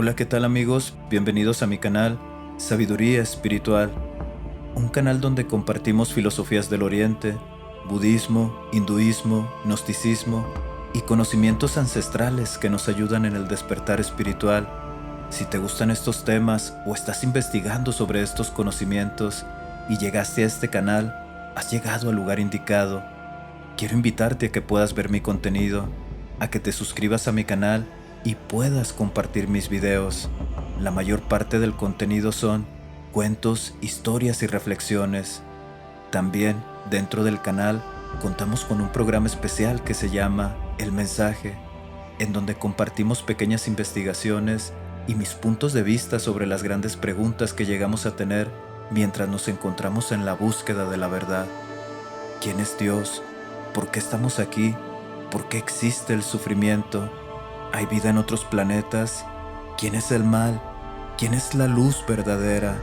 Hola, ¿qué tal amigos? Bienvenidos a mi canal Sabiduría Espiritual, un canal donde compartimos filosofías del Oriente, budismo, hinduismo, gnosticismo y conocimientos ancestrales que nos ayudan en el despertar espiritual. Si te gustan estos temas o estás investigando sobre estos conocimientos y llegaste a este canal, has llegado al lugar indicado. Quiero invitarte a que puedas ver mi contenido, a que te suscribas a mi canal y puedas compartir mis videos. La mayor parte del contenido son cuentos, historias y reflexiones. También, dentro del canal, contamos con un programa especial que se llama El Mensaje, en donde compartimos pequeñas investigaciones y mis puntos de vista sobre las grandes preguntas que llegamos a tener mientras nos encontramos en la búsqueda de la verdad. ¿Quién es Dios? ¿Por qué estamos aquí? ¿Por qué existe el sufrimiento? ¿Hay vida en otros planetas? ¿Quién es el mal? ¿Quién es la luz verdadera?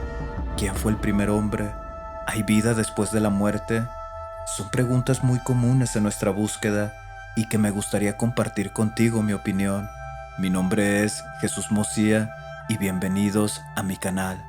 ¿Quién fue el primer hombre? ¿Hay vida después de la muerte? Son preguntas muy comunes en nuestra búsqueda y que me gustaría compartir contigo mi opinión. Mi nombre es Jesús Mosía y bienvenidos a mi canal.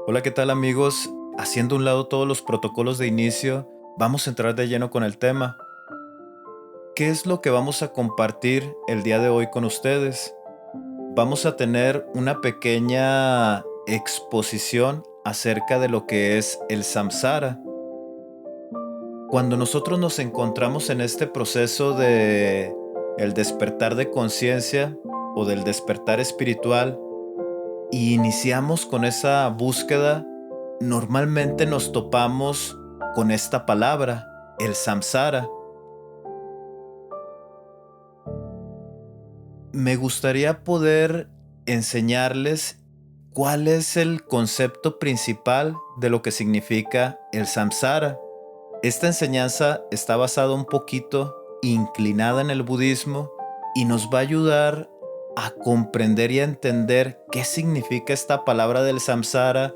Hola, ¿qué tal amigos? Haciendo a un lado todos los protocolos de inicio, vamos a entrar de lleno con el tema. ¿Qué es lo que vamos a compartir el día de hoy con ustedes? Vamos a tener una pequeña exposición acerca de lo que es el samsara. Cuando nosotros nos encontramos en este proceso de el despertar de conciencia o del despertar espiritual y iniciamos con esa búsqueda, normalmente nos topamos con esta palabra, el samsara. Me gustaría poder enseñarles cuál es el concepto principal de lo que significa el samsara. Esta enseñanza está basada un poquito inclinada en el budismo y nos va a ayudar a comprender y a entender qué significa esta palabra del samsara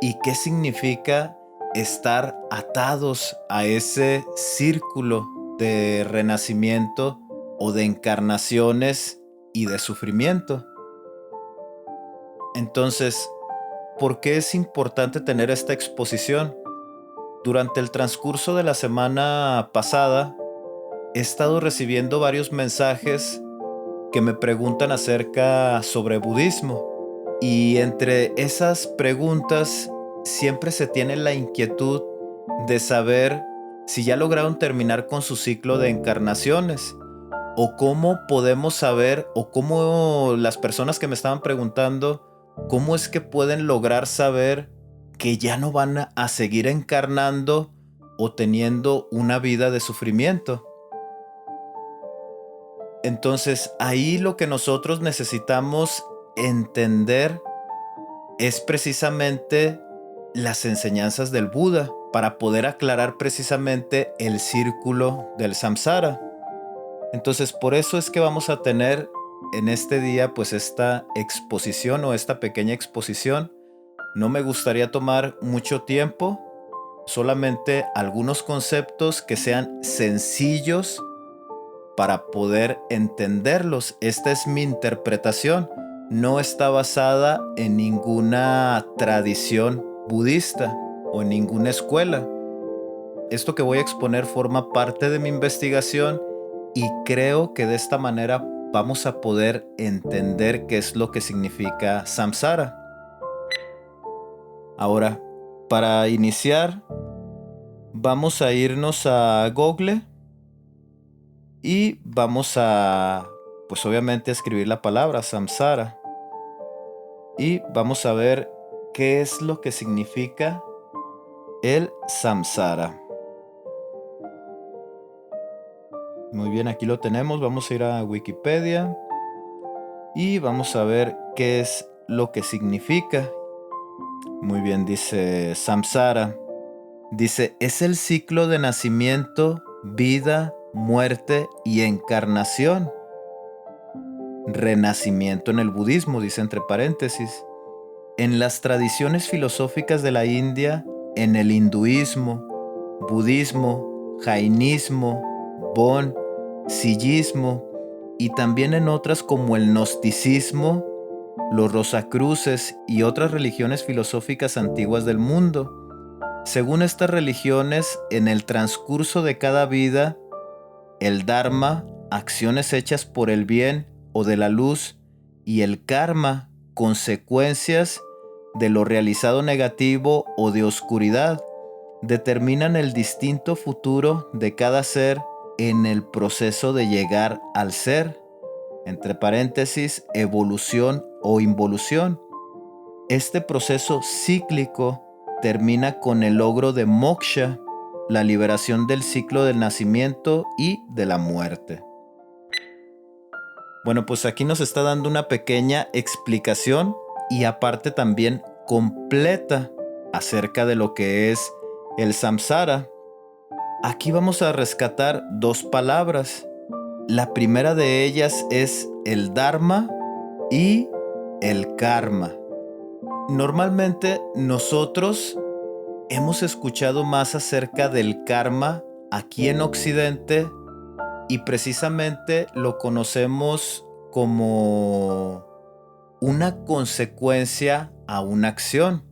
y qué significa estar atados a ese círculo de renacimiento o de encarnaciones y de sufrimiento. Entonces, ¿por qué es importante tener esta exposición? Durante el transcurso de la semana pasada, he estado recibiendo varios mensajes que me preguntan acerca sobre budismo. Y entre esas preguntas siempre se tiene la inquietud de saber si ya lograron terminar con su ciclo de encarnaciones o cómo podemos saber o cómo las personas que me estaban preguntando cómo es que pueden lograr saber que ya no van a seguir encarnando o teniendo una vida de sufrimiento. Entonces ahí lo que nosotros necesitamos entender es precisamente las enseñanzas del Buda para poder aclarar precisamente el círculo del samsara. Entonces, por eso es que vamos a tener en este día pues esta exposición o esta pequeña exposición. No me gustaría tomar mucho tiempo, solamente algunos conceptos que sean sencillos para poder entenderlos. Esta es mi interpretación. No está basada en ninguna tradición budista o en ninguna escuela. Esto que voy a exponer forma parte de mi investigación y creo que de esta manera vamos a poder entender qué es lo que significa samsara. Ahora, para iniciar, vamos a irnos a Google y vamos a, pues obviamente, escribir la palabra samsara. Y vamos a ver qué es lo que significa el samsara. Muy bien, aquí lo tenemos. Vamos a ir a Wikipedia y vamos a ver qué es lo que significa. Muy bien, dice samsara. Dice, es el ciclo de nacimiento, vida, muerte y encarnación. Renacimiento en el budismo, dice entre paréntesis. En las tradiciones filosóficas de la India, en el hinduismo, budismo, jainismo, bon, sillismo y también en otras como el gnosticismo, los rosacruces y otras religiones filosóficas antiguas del mundo. Según estas religiones, en el transcurso de cada vida, el dharma, acciones hechas por el bien o de la luz, y el karma, consecuencias de lo realizado negativo o de oscuridad, determinan el distinto futuro de cada ser en el proceso de llegar al ser, entre paréntesis, evolución o involución. Este proceso cíclico termina con el logro de moksha, la liberación del ciclo del nacimiento y de la muerte. Bueno, pues aquí nos está dando una pequeña explicación y aparte también completa acerca de lo que es el samsara. Aquí vamos a rescatar dos palabras. La primera de ellas es el dharma y el karma. Normalmente nosotros hemos escuchado más acerca del karma aquí en Occidente y precisamente lo conocemos como una consecuencia a una acción.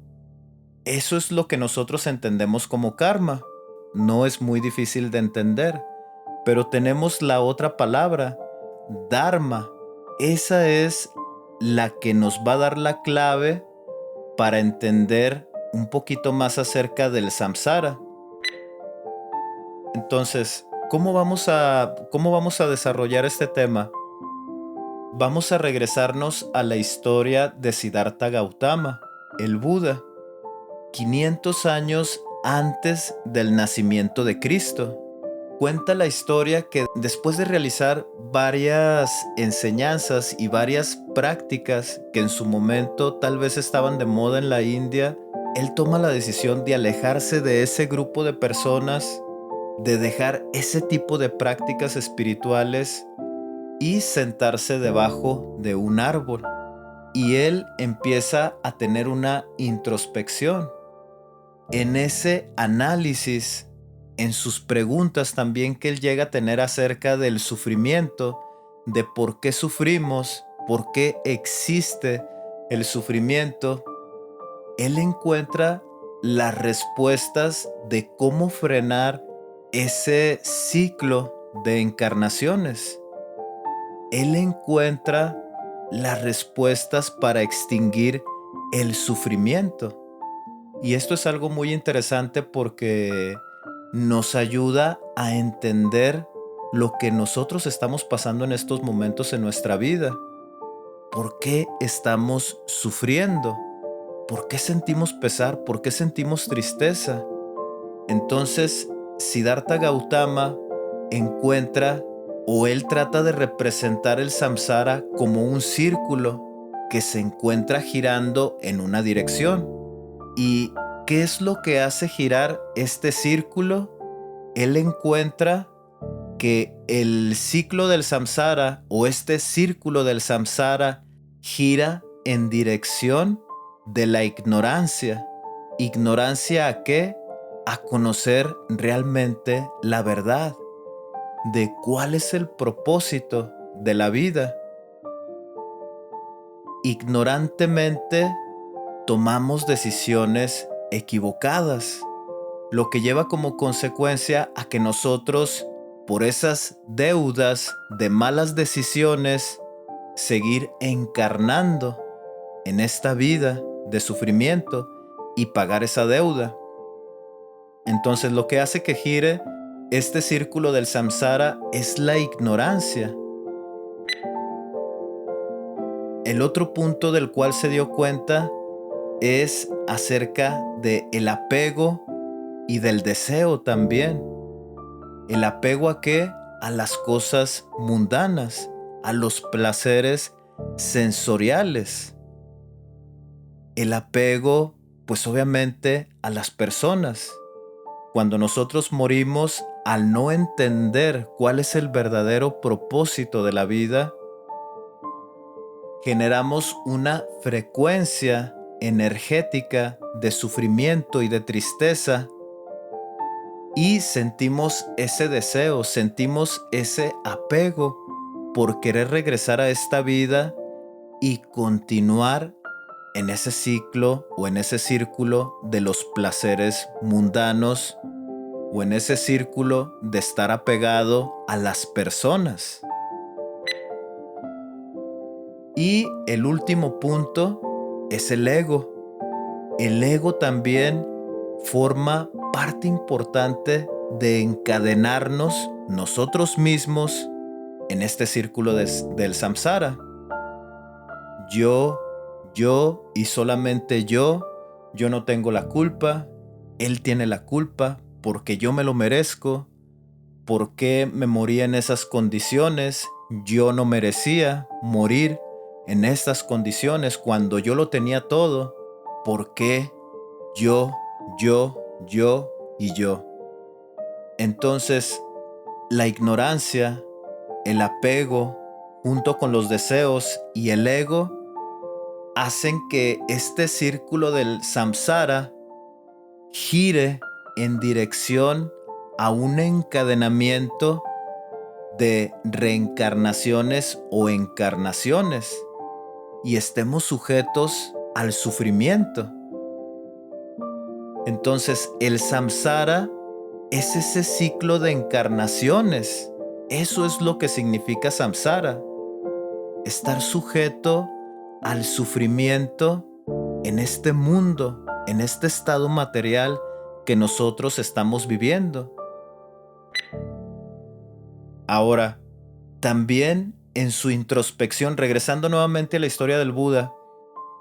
Eso es lo que nosotros entendemos como karma. No es muy difícil de entender, pero tenemos la otra palabra, dharma. Esa es la que nos va a dar la clave para entender un poquito más acerca del samsara. Entonces, ¿cómo vamos a desarrollar este tema? Vamos a regresarnos a la historia de Siddhartha Gautama, el Buda, 500 años antes del nacimiento de Cristo. Cuenta la historia que después de realizar varias enseñanzas y varias prácticas que en su momento tal vez estaban de moda en la India, él toma la decisión de alejarse de ese grupo de personas, de dejar ese tipo de prácticas espirituales y sentarse debajo de un árbol. Y él empieza a tener una introspección. En ese análisis, en sus preguntas también que él llega a tener acerca del sufrimiento, de por qué sufrimos, por qué existe el sufrimiento, él encuentra las respuestas de cómo frenar ese ciclo de encarnaciones. Él encuentra las respuestas para extinguir el sufrimiento. Y esto es algo muy interesante porque nos ayuda a entender lo que nosotros estamos pasando en estos momentos en nuestra vida. ¿Por qué estamos sufriendo? ¿Por qué sentimos pesar? ¿Por qué sentimos tristeza? Entonces, Siddhartha Gautama encuentra o él trata de representar el samsara como un círculo que se encuentra girando en una dirección. ¿Y qué es lo que hace girar este círculo? Él encuentra que el ciclo del samsara o este círculo del samsara gira en dirección de la ignorancia. ¿Ignorancia a qué? A conocer realmente la verdad de cuál es el propósito de la vida. Ignorantemente tomamos decisiones equivocadas, lo que lleva como consecuencia a que nosotros, por esas deudas de malas decisiones, seguir encarnando en esta vida de sufrimiento y pagar esa deuda. Entonces lo que hace que gire este círculo del samsara es la ignorancia. El otro punto del cual se dio cuenta es acerca del apego y del deseo también. ¿El apego a qué? a las cosas mundanas, a los placeres sensoriales. El apego, pues obviamente, a las personas. Cuando nosotros morimos, al no entender cuál es el verdadero propósito de la vida, generamos una frecuencia energética de sufrimiento y de tristeza y sentimos ese deseo, sentimos ese apego por querer regresar a esta vida y continuar en ese ciclo o en ese círculo de los placeres mundanos o en ese círculo de estar apegado a las personas. Y el último punto es el ego. El ego también forma parte importante de encadenarnos nosotros mismos en este círculo del samsara. Yo y solamente yo no tengo la culpa, él tiene la culpa porque yo me lo merezco, porque me morí en esas condiciones, yo no merecía morir en estas condiciones cuando yo lo tenía todo, ¿por qué yo y yo? Entonces, la ignorancia, el apego, junto con los deseos y el ego, hacen que este círculo del samsara gire en dirección a un encadenamiento de reencarnaciones o encarnaciones y estemos sujetos al sufrimiento. Entonces, el samsara es ese ciclo de encarnaciones. Eso es lo que significa samsara. Estar sujeto al sufrimiento en este mundo, en este estado material que nosotros estamos viviendo. Ahora, también en su introspección, regresando nuevamente a la historia del Buda,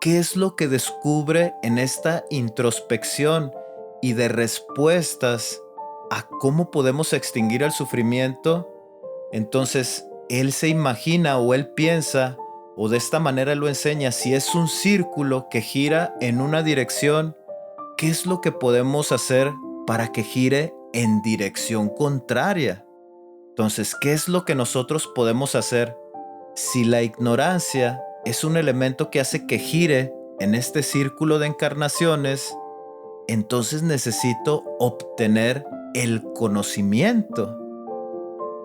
¿qué es lo que descubre en esta introspección y de respuestas a cómo podemos extinguir el sufrimiento? Entonces, él se imagina o él piensa, o de esta manera lo enseña, si es un círculo que gira en una dirección, ¿qué es lo que podemos hacer para que gire en dirección contraria? Entonces, ¿qué es lo que nosotros podemos hacer? Si la ignorancia es un elemento que hace que gire en este círculo de encarnaciones, entonces necesito obtener el conocimiento.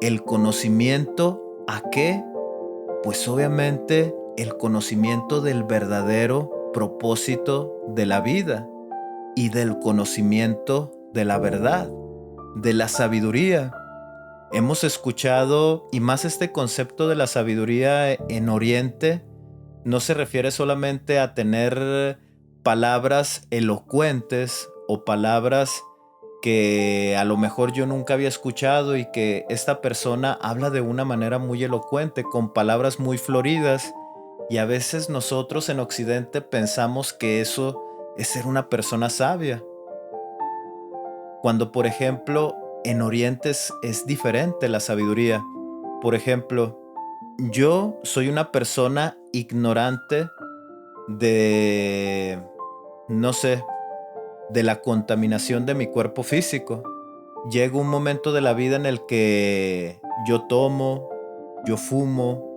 ¿El conocimiento a qué? Pues obviamente el conocimiento del verdadero propósito de la vida y del conocimiento de la verdad, de la sabiduría. Hemos escuchado, y más este concepto de la sabiduría en Oriente, no se refiere solamente a tener palabras elocuentes o palabras que a lo mejor yo nunca había escuchado y que esta persona habla de una manera muy elocuente, con palabras muy floridas, y a veces nosotros en Occidente pensamos que eso es ser una persona sabia. Cuando, por ejemplo, en Oriente es diferente la sabiduría. Por ejemplo, yo soy una persona ignorante de, no sé, de la contaminación de mi cuerpo físico. Llega un momento de la vida en el que yo tomo, yo fumo,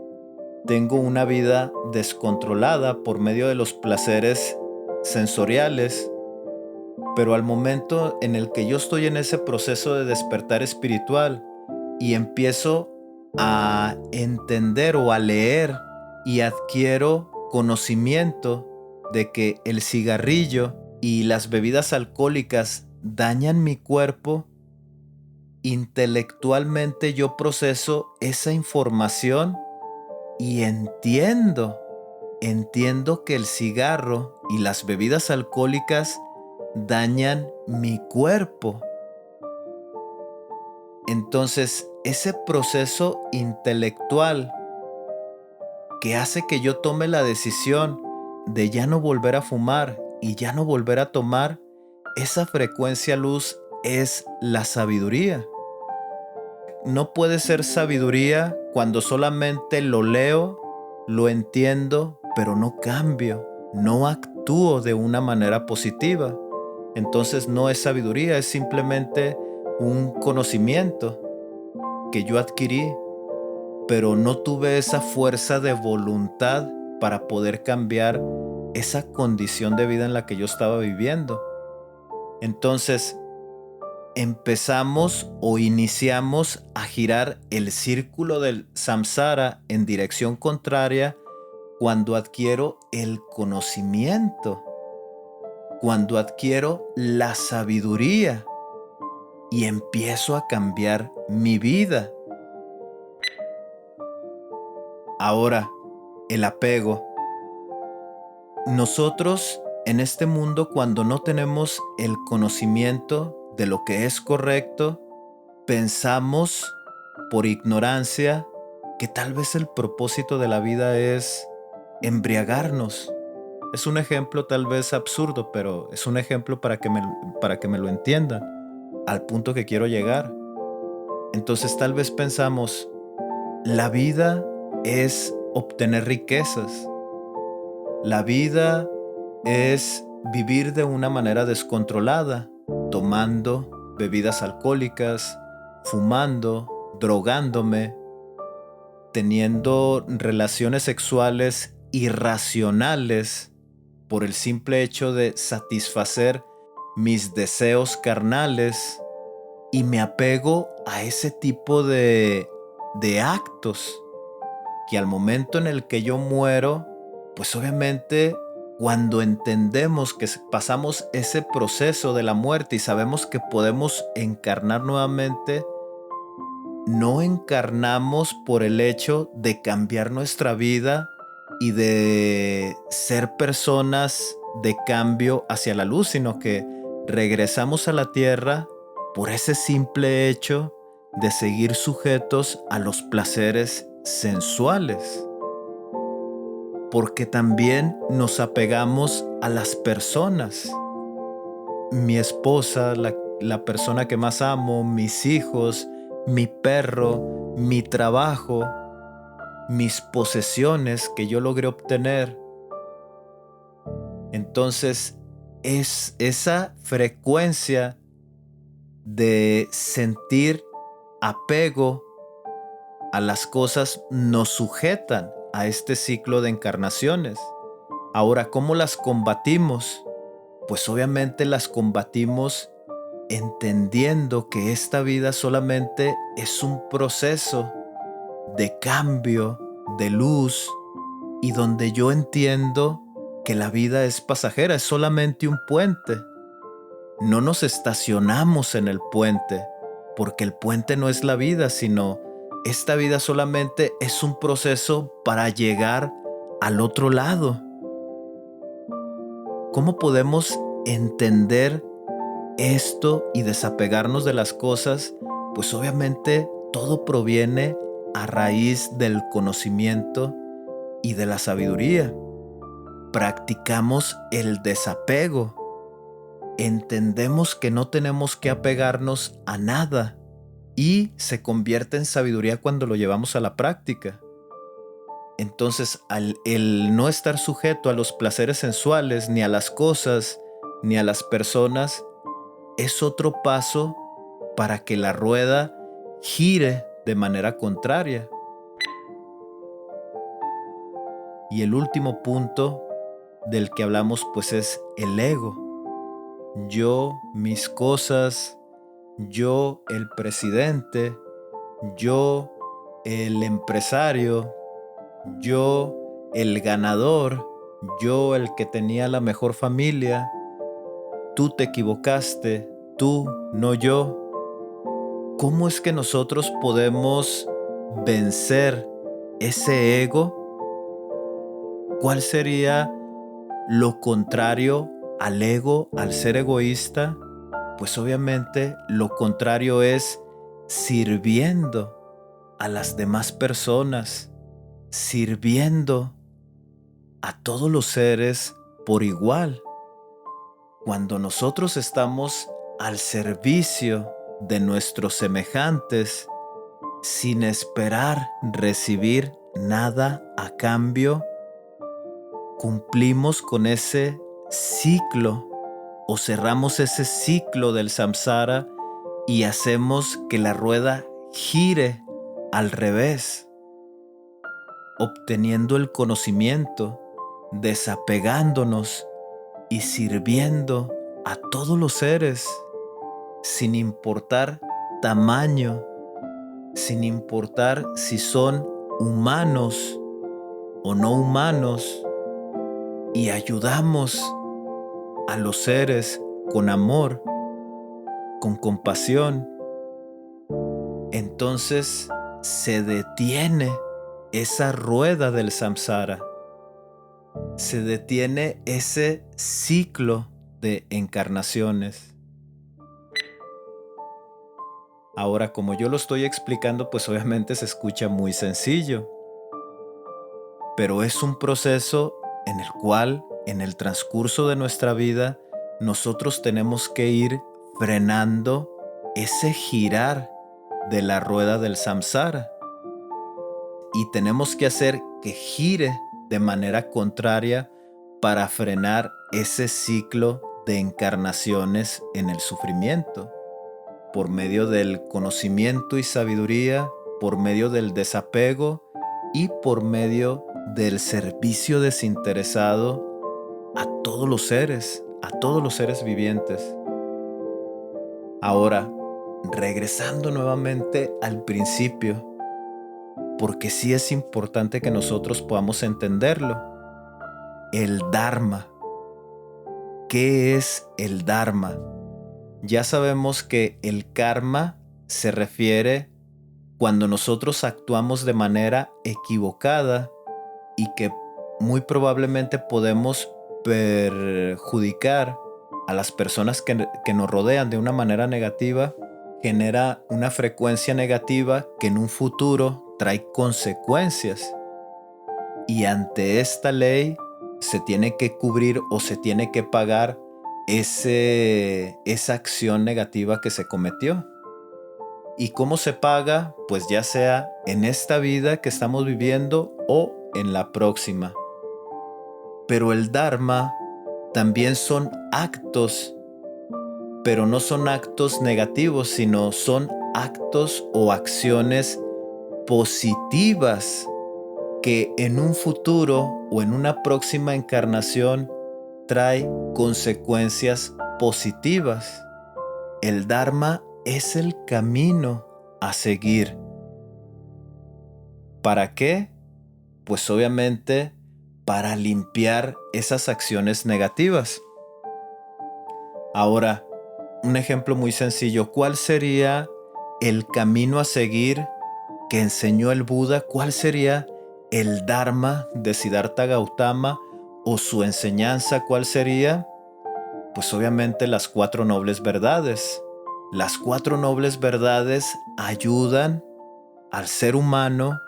tengo una vida descontrolada por medio de los placeres sensoriales, pero al momento en el que yo estoy en ese proceso de despertar espiritual y empiezo a entender o a leer y adquiero conocimiento de que el cigarrillo y las bebidas alcohólicas dañan mi cuerpo, intelectualmente yo proceso esa información y entiendo que el cigarro y las bebidas alcohólicas dañan mi cuerpo. Entonces, ese proceso intelectual que hace que yo tome la decisión de ya no volver a fumar y ya no volver a tomar, esa frecuencia luz es la sabiduría. no puede ser sabiduría cuando solamente lo leo, lo entiendo, pero no cambio, no actúo de una manera positiva. Entonces no es sabiduría, es simplemente un conocimiento que yo adquirí, pero no tuve esa fuerza de voluntad para poder cambiar esa condición de vida en la que yo estaba viviendo. Entonces, empezamos o iniciamos a girar el círculo del samsara en dirección contraria cuando adquiero el conocimiento, cuando adquiero la sabiduría y empiezo a cambiar mi vida. Ahora, el apego. Nosotros en este mundo, cuando no tenemos el conocimiento de lo que es correcto, pensamos por ignorancia que tal vez el propósito de la vida es embriagarnos. Es un ejemplo tal vez absurdo, pero es un ejemplo para que me lo entiendan, al punto que quiero llegar. Entonces tal vez pensamos, la vida es obtener riquezas. La vida es vivir de una manera descontrolada, tomando bebidas alcohólicas, fumando, drogándome, teniendo relaciones sexuales irracionales por el simple hecho de satisfacer mis deseos carnales, y me apego a ese tipo de actos que al momento en el que yo muero, pues obviamente cuando entendemos que pasamos ese proceso de la muerte y sabemos que podemos encarnar nuevamente, no encarnamos por el hecho de cambiar nuestra vida y de ser personas de cambio hacia la luz, sino que regresamos a la tierra por ese simple hecho de seguir sujetos a los placeres sensuales. Porque también nos apegamos a las personas. Mi esposa, la persona que más amo, mis hijos, mi perro, mi trabajo, mis posesiones que yo logré obtener. Entonces, es esa frecuencia de sentir apego a las cosas nos sujetan a este ciclo de encarnaciones. Ahora, ¿cómo las combatimos? Pues obviamente las combatimos entendiendo que esta vida solamente es un proceso de cambio, de luz, y donde yo entiendo que la vida es pasajera, es solamente un puente. No nos estacionamos en el puente, porque el puente no es la vida, sino esta vida solamente es un proceso para llegar al otro lado. ¿Cómo podemos entender esto y desapegarnos de las cosas? Pues obviamente todo proviene a raíz del conocimiento y de la sabiduría. Practicamos el desapego. Entendemos que no tenemos que apegarnos a nada y se convierte en sabiduría cuando lo llevamos a la práctica. Entonces, el no estar sujeto a los placeres sensuales, ni a las cosas, ni a las personas, es otro paso para que la rueda gire de manera contraria. Y el último punto del que hablamos pues es el ego. Yo, mis cosas, yo, el presidente, yo, el empresario, yo, el ganador, yo, el que tenía la mejor familia, tú te equivocaste, tú, no yo. ¿Cómo es que nosotros podemos vencer ese ego? ¿Cuál sería lo contrario al ego, al ser egoísta? Pues obviamente lo contrario es sirviendo a las demás personas, sirviendo a todos los seres por igual. Cuando nosotros estamos al servicio de nuestros semejantes, sin esperar recibir nada a cambio, cumplimos con ese ciclo o cerramos ese ciclo del samsara y hacemos que la rueda gire al revés, obteniendo el conocimiento, desapegándonos y sirviendo a todos los seres, sin importar tamaño, sin importar si son humanos o no humanos, y ayudamos a los seres con amor, con compasión. Entonces se detiene esa rueda del samsara, se detiene ese ciclo de encarnaciones. Ahora, como yo lo estoy explicando, pues obviamente se escucha muy sencillo, pero es un proceso en el cual, en el transcurso de nuestra vida, nosotros tenemos que ir frenando ese girar de la rueda del samsara, y tenemos que hacer que gire de manera contraria para frenar ese ciclo de encarnaciones en el sufrimiento, por medio del conocimiento y sabiduría, por medio del desapego y por medio del servicio desinteresado a todos los seres vivientes. Ahora, regresando nuevamente al principio, porque sí es importante que nosotros podamos entenderlo. El Dharma. ¿Qué es el Dharma? Ya sabemos que el karma se refiere cuando nosotros actuamos de manera equivocada y que muy probablemente podemos perjudicar a las personas que nos rodean de una manera negativa, genera una frecuencia negativa que en un futuro trae consecuencias. Y ante esta ley se tiene que cubrir o se tiene que pagar esa acción negativa que se cometió. ¿Y cómo se paga? Pues ya sea en esta vida que estamos viviendo o en la próxima. Pero el Dharma también son actos, pero no son actos negativos, sino son actos o acciones positivas que en un futuro o en una próxima encarnación trae consecuencias positivas. El Dharma es el camino a seguir. ¿Para qué? Pues obviamente para limpiar esas acciones negativas. Ahora, un ejemplo muy sencillo. ¿Cuál sería el camino a seguir que enseñó el Buda? ¿Cuál sería el Dharma de Siddhartha Gautama o su enseñanza? ¿Cuál sería? Pues obviamente las 4 nobles verdades. Las 4 nobles verdades ayudan al ser humano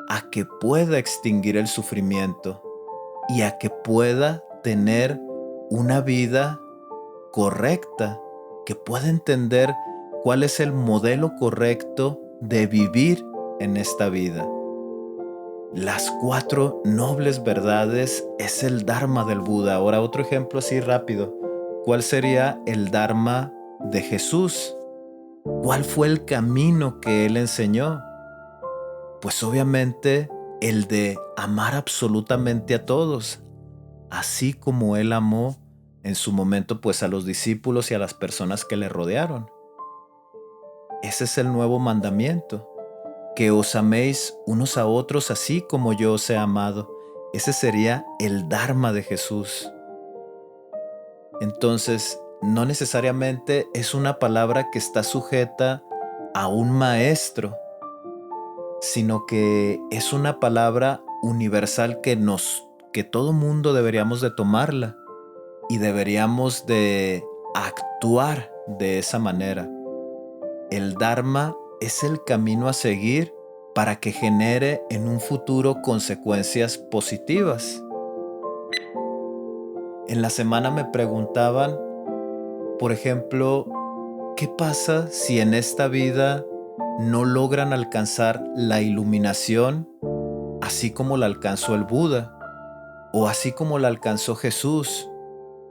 a que pueda extinguir el sufrimiento y a que pueda tener una vida correcta, que pueda entender cuál es el modelo correcto de vivir en esta vida. Las 4 nobles verdades es el Dharma del Buda. Ahora otro ejemplo así rápido. ¿Cuál sería el Dharma de Jesús? ¿Cuál fue el camino que él enseñó? Pues obviamente el de amar absolutamente a todos, así como él amó en su momento pues a los discípulos y a las personas que le rodearon. Ese es el nuevo mandamiento, que os améis unos a otros así como yo os he amado. Ese sería el Dharma de Jesús. Entonces, no necesariamente es una palabra que está sujeta a un maestro, sino que es una palabra universal que todo mundo deberíamos de tomarla y deberíamos de actuar de esa manera. El Dharma es el camino a seguir para que genere en un futuro consecuencias positivas. En la semana me preguntaban, por ejemplo, ¿qué pasa si en esta vida no logran alcanzar la iluminación así como la alcanzó el Buda o así como la alcanzó Jesús.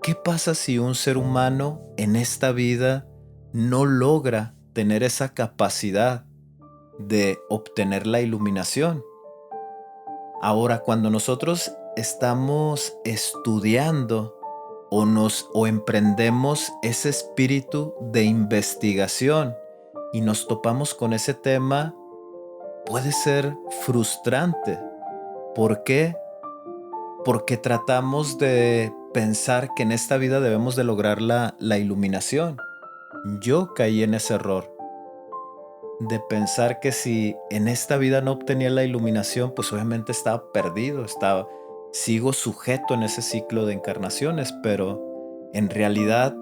¿Qué pasa si un ser humano en esta vida no logra tener esa capacidad de obtener la iluminación? Ahora, cuando nosotros estamos estudiando o emprendemos ese espíritu de investigación y nos topamos con ese tema, puede ser frustrante. ¿Por qué? Porque tratamos de pensar que en esta vida debemos de lograr la iluminación. Yo caí en ese error de pensar que si en esta vida no obtenía la iluminación, pues obviamente estaba perdido, sigo sujeto en ese ciclo de encarnaciones, pero en realidad,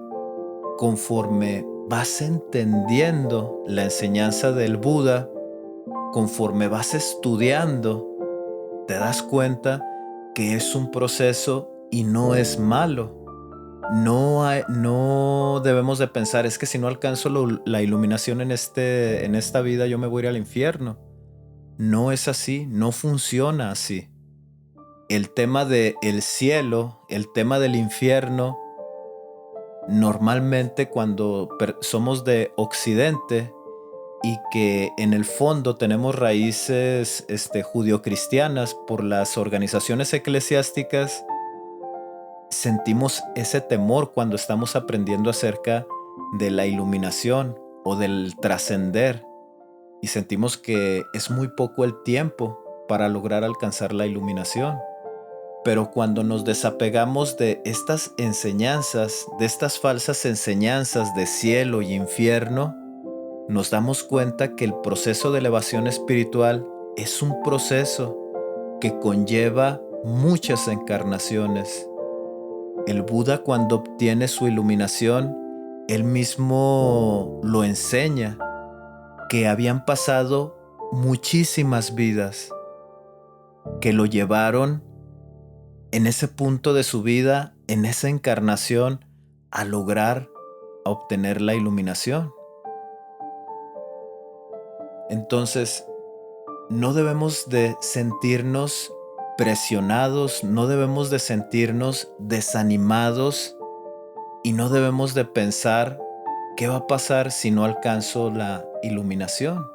conforme vas entendiendo la enseñanza del Buda, conforme vas estudiando, te das cuenta que es un proceso y no es malo. No debemos de pensar, es que si no alcanzo la iluminación en esta vida, yo me voy a ir al infierno. No es así, no funciona así. El tema del cielo, el tema del infierno, normalmente cuando somos de Occidente y que en el fondo tenemos raíces judio-cristianas por las organizaciones eclesiásticas, sentimos ese temor cuando estamos aprendiendo acerca de la iluminación o del trascender y sentimos que es muy poco el tiempo para lograr alcanzar la iluminación. Pero cuando nos desapegamos de estas enseñanzas, de estas falsas enseñanzas de cielo y infierno, nos damos cuenta que el proceso de elevación espiritual es un proceso que conlleva muchas encarnaciones. El Buda, cuando obtiene su iluminación, él mismo lo enseña, que habían pasado muchísimas vidas que lo llevaron en ese punto de su vida, en esa encarnación, a obtener la iluminación. Entonces, no debemos de sentirnos presionados, no debemos de sentirnos desanimados y no debemos de pensar qué va a pasar si no alcanzo la iluminación.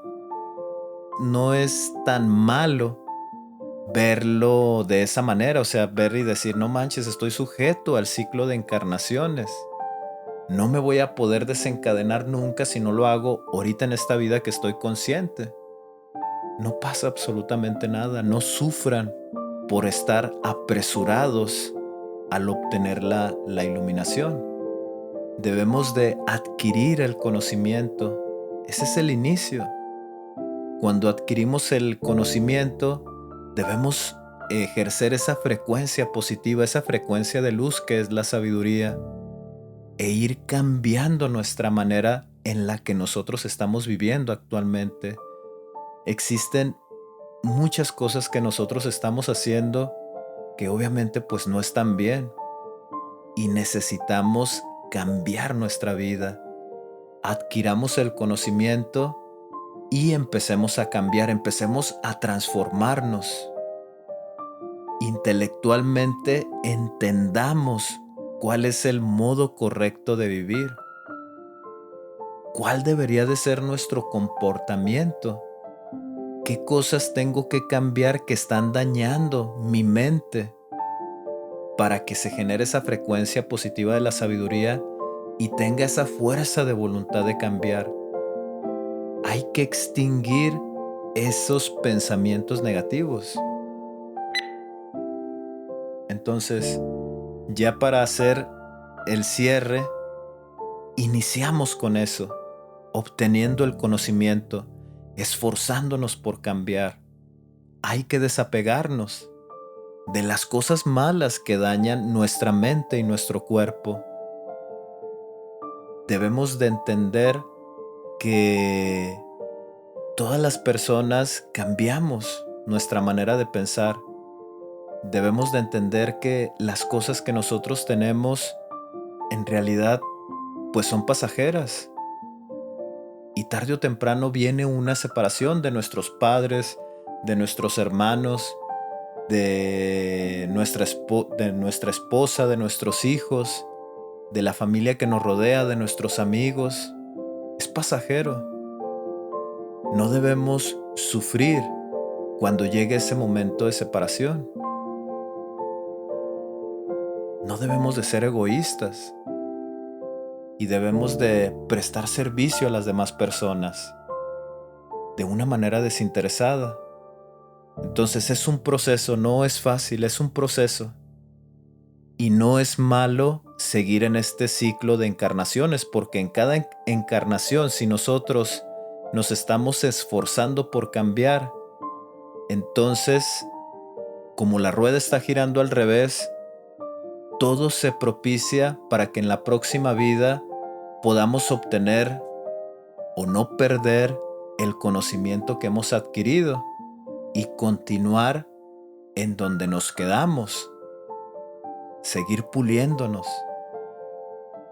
No es tan malo verlo de esa manera, o sea, ver y decir, no manches, estoy sujeto al ciclo de encarnaciones. No me voy a poder desencadenar nunca si no lo hago ahorita en esta vida que estoy consciente. No pasa absolutamente nada, no sufran por estar apresurados al obtener la iluminación. Debemos de adquirir el conocimiento. Ese es el inicio. Cuando adquirimos el conocimiento, debemos ejercer esa frecuencia positiva, esa frecuencia de luz que es la sabiduría, e ir cambiando nuestra manera en la que nosotros estamos viviendo actualmente. Existen muchas cosas que nosotros estamos haciendo que obviamente pues no están bien y necesitamos cambiar nuestra vida. Adquiramos el conocimiento y empecemos a cambiar, empecemos a transformarnos. Intelectualmente entendamos cuál es el modo correcto de vivir, cuál debería de ser nuestro comportamiento. ¿Qué cosas tengo que cambiar que están dañando mi mente para que se genere esa frecuencia positiva de la sabiduría y tenga esa fuerza de voluntad de cambiar? Hay que extinguir esos pensamientos negativos. Entonces, ya para hacer el cierre, iniciamos con eso, obteniendo el conocimiento, esforzándonos por cambiar. Hay que desapegarnos de las cosas malas que dañan nuestra mente y nuestro cuerpo. Debemos de entender que todas las personas cambiamos nuestra manera de pensar. Debemos de entender que las cosas que nosotros tenemos en realidad pues son pasajeras. Y tarde o temprano viene una separación de nuestros padres, de nuestros hermanos, de nuestra esposa, de nuestros hijos, de la familia que nos rodea, de nuestros amigos. Es pasajero. No debemos sufrir cuando llegue ese momento de separación. No debemos de ser egoístas y debemos de prestar servicio a las demás personas de una manera desinteresada. Entonces es un proceso, no es fácil, es un proceso. Y no es malo seguir en este ciclo de encarnaciones, porque en cada encarnación, si nosotros nos estamos esforzando por cambiar, entonces, como la rueda está girando al revés, todo se propicia para que en la próxima vida podamos obtener o no perder el conocimiento que hemos adquirido y continuar en donde nos quedamos, seguir puliéndonos.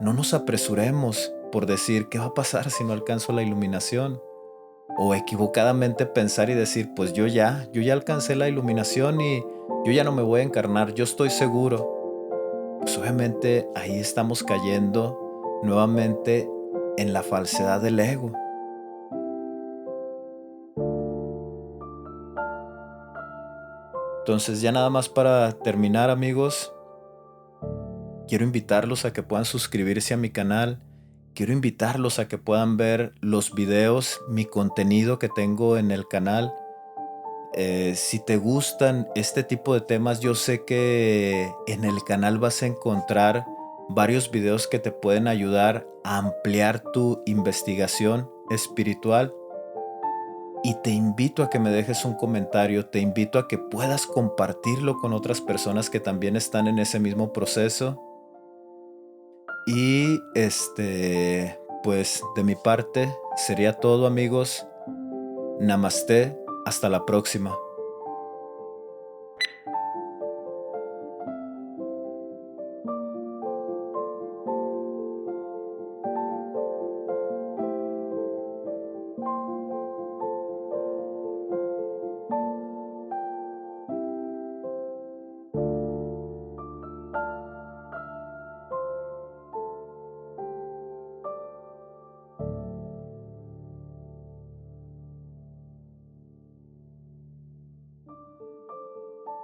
No nos apresuremos por decir qué va a pasar si no alcanzo la iluminación, o equivocadamente pensar y decir pues yo ya alcancé la iluminación y yo ya no me voy a encarnar, yo estoy seguro. Pues obviamente ahí estamos cayendo nuevamente en la falsedad del ego. Entonces ya nada más para terminar, amigos, quiero invitarlos a que puedan suscribirse a mi canal. Quiero invitarlos a que puedan ver los videos, mi contenido que tengo en el canal. Si te gustan este tipo de temas, yo sé que en el canal vas a encontrar varios videos que te pueden ayudar a ampliar tu investigación espiritual. Y te invito a que me dejes un comentario, te invito a que puedas compartirlo con otras personas que también están en ese mismo proceso. Y pues de mi parte sería todo, amigos. Namaste, hasta la próxima.